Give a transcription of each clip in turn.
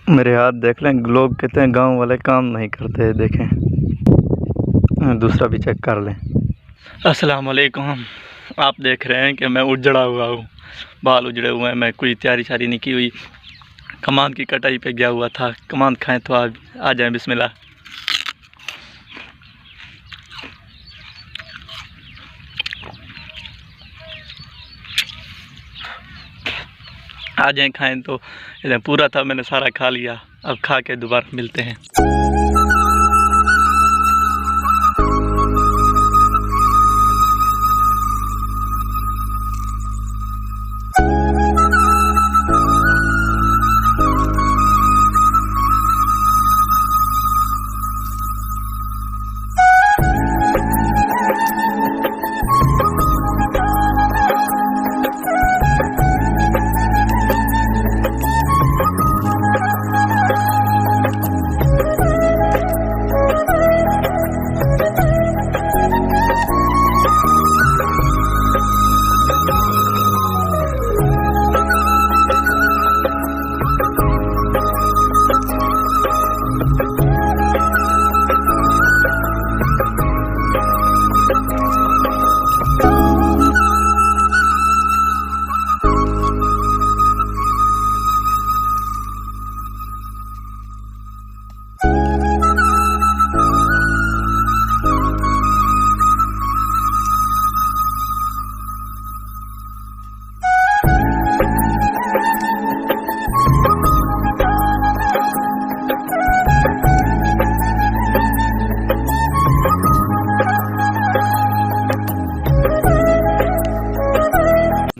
मेरे हाथ देख लें, लोग कहते हैं गांव वाले काम नहीं करते। देखें, दूसरा भी चेक कर लें। अस्सलाम वालेकुम। आप देख रहे हैं कि मैं उजड़ा हुआ हूँ, बाल उजड़े हुए हैं। मैं कोई तैयारी शारी नहीं की हुई, कमान की कटाई पे गया हुआ था। कमान खाएं तो आ जाएं, बिस्मिल्लाह। आ जाएं, खाएं तो। पूरा था, मैंने सारा खा लिया। अब खा के दोबारा मिलते हैं।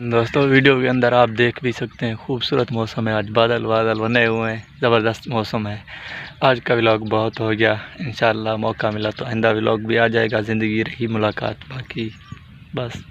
दोस्तों, वीडियो के अंदर आप देख भी सकते हैं, खूबसूरत मौसम है। आज बादल बादल बने हुए हैं, ज़बरदस्त मौसम है। आज का व्लॉग बहुत हो गया। इंशाअल्लाह मौका मिला तो आइंदा व्लॉग भी आ जाएगा। ज़िंदगी रही मुलाकात, बाकी बस।